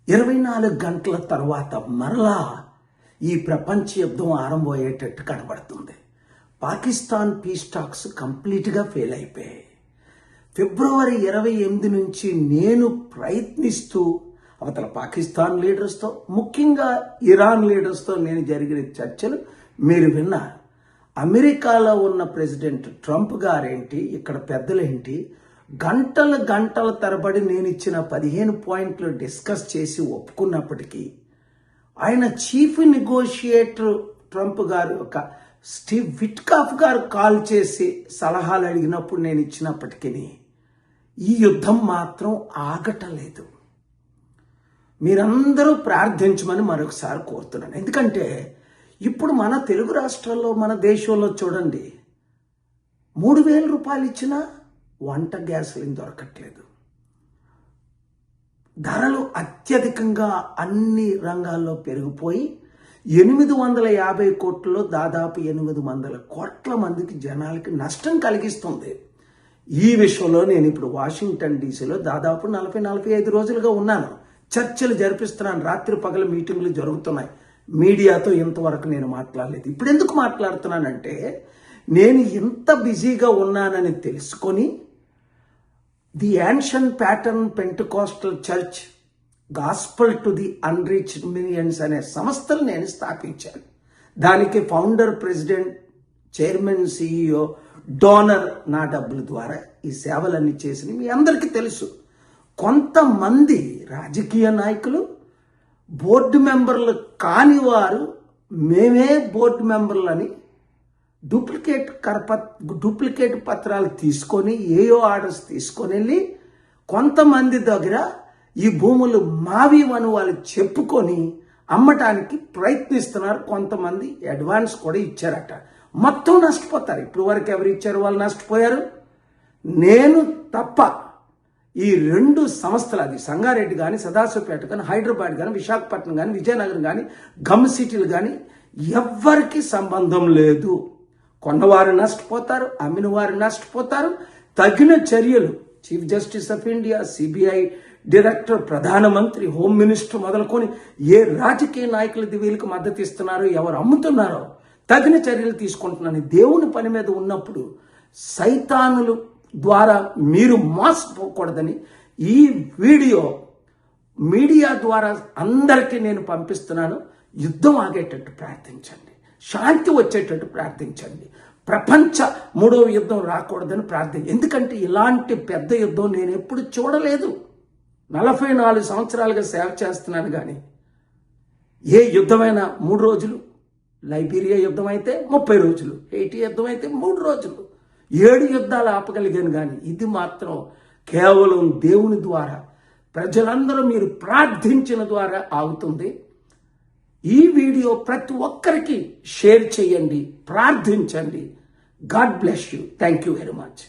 24 గంటల తర్వాత మరలా ఈ ప్రపంచ యుద్ధం ఆరంభమయ్యేటట్టు కనబడుతుంది. పాకిస్తాన్ పీస్ టాక్స్ కంప్లీట్గా ఫెయిల్ అయిపోయాయి. ఫిబ్రవరి 28 నుంచి నేను ప్రయత్నిస్తూ అవతల పాకిస్తాన్ లీడర్స్తో, ముఖ్యంగా ఇరాన్ లీడర్స్తో నేను జరిగిన చర్చలు మీరు విన్నారు. అమెరికాలో ఉన్న ప్రెసిడెంట్ ట్రంప్ గారేంటి, ఇక్కడ పెద్దలేంటి, గంటల తరబడి నేను ఇచ్చిన 15 పాయింట్లు డిస్కస్ చేసి ఒప్పుకున్నప్పటికీ ఆయన చీఫ్ నెగోషియేటర్ ట్రంప్ గారు ఒక స్టీవ్ విట్కాఫ్ గారు కాల్ చేసి సలహాలు అడిగినప్పుడు నేను ఇచ్చినప్పటికీ ఈ యుద్ధం మాత్రం ఆగటలేదు. మీరందరూ ప్రార్థించమని మరొకసారి కోరుతున్నాను. ఎందుకంటే ఇప్పుడు మన తెలుగు రాష్ట్రాల్లో, మన దేశంలో చూడండి, 3,000 రూపాయలు ఇచ్చినా వంట గ్యాసులు దొరకట్లేదు. ధరలు అత్యధికంగా అన్ని రంగాల్లో పెరిగిపోయి 850 కోట్లలో దాదాపు 800 కోట్ల మందికి జనాలకి నష్టం కలిగిస్తుంది. ఈ విషయంలో నేను ఇప్పుడు వాషింగ్టన్ డీసీలో దాదాపు 40-45 రోజులుగా ఉన్నాను. చర్చలు జరిపిస్తున్నాను. రాత్రి పగల మీటింగ్లు జరుగుతున్నాయి. మీడియాతో ఇంతవరకు నేను మాట్లాడలేదు. ఇప్పుడు ఎందుకు మాట్లాడుతున్నానంటే, నేను ఇంత బిజీగా ఉన్నానని తెలుసుకొని the ancient pattern Pentecostal church gospel to the unreached millions అనే సంస్థలు నేను స్థాపించాను. దానికి founder, president, chairman, CEO, donor నా డబ్బుల ద్వారా ఈ సేవలన్నీ చేసిన మీ అందరికీ తెలుసు. కొంతమంది రాజకీయ నాయకులు, బోర్డు మెంబర్లు కాని వారు మేమే బోర్డు మెంబర్లని డూప్లికేట్ పత్రాలు తీసుకొని, ఏయో ఆర్డర్స్ తీసుకొని వెళ్ళి కొంతమంది దగ్గర ఈ భూములు మావి అని వాళ్ళు చెప్పుకొని అమ్మటానికి ప్రయత్నిస్తున్నారు. కొంతమంది అడ్వాన్స్ కూడా ఇచ్చారట. మొత్తం నష్టపోతారు. ఇప్పుడు వరకు ఎవరు ఇచ్చారు? వాళ్ళు నష్టపోయారు. నేను తప్ప ఈ 2 సంస్థలు, అది సంగారెడ్డి కానీ, సదాశివపేట కానీ, హైదరాబాద్ కానీ, విశాఖపట్నం కానీ, విజయనగరం కానీ, గమ్ సిటీలు కానీ ఎవ్వరికి సంబంధం లేదు. కొన్నవారు నష్టపోతారు, అమ్మిన వారు నష్టపోతారు. తగిన చర్యలు chief justice of India, CBI director, ప్రధానమంత్రి, హోమ్ మినిస్టర్ మొదలుకొని ఏ రాజకీయ నాయకులు వీళ్ళకి మద్దతు ఇస్తున్నారో, ఎవరు అమ్ముతున్నారో తగిన చర్యలు తీసుకుంటున్నాను. దేవుని పని మీద ఉన్నప్పుడు సైతానులు ద్వారా మీరు మోసపోకూడదని ఈ వీడియో మీడియా ద్వారా అందరికీ నేను పంపిస్తున్నాను. యుద్ధం ఆగేటట్టు ప్రార్థించండి, శాంతి వచ్చేటట్టు ప్రార్థించండి, ప్రపంచ 3వ యుద్ధం రాకూడదని ఎందుకంటే ఇలాంటి పెద్ద యుద్ధం నేను ఎప్పుడు చూడలేదు. 44 సంవత్సరాలుగా సేవ చేస్తున్నాను. కానీ ఏ యుద్ధమైనా 3 రోజులు, లైబీరియా యుద్ధం అయితే 30 రోజులు, హైటీ యుద్ధం అయితే 3 రోజులు, 7 యుద్ధాలు ఆపగలిగాను. కానీ ఇది మాత్రం కేవలం దేవుని ద్వారా, ప్రజలందరూ మీరు ప్రార్థించిన ద్వారా ఆగుతుంది. ఈ వీడియో ప్రతి ఒక్కరికి షేర్ చేయండి, ప్రార్థించండి. God bless you. Thank you very much.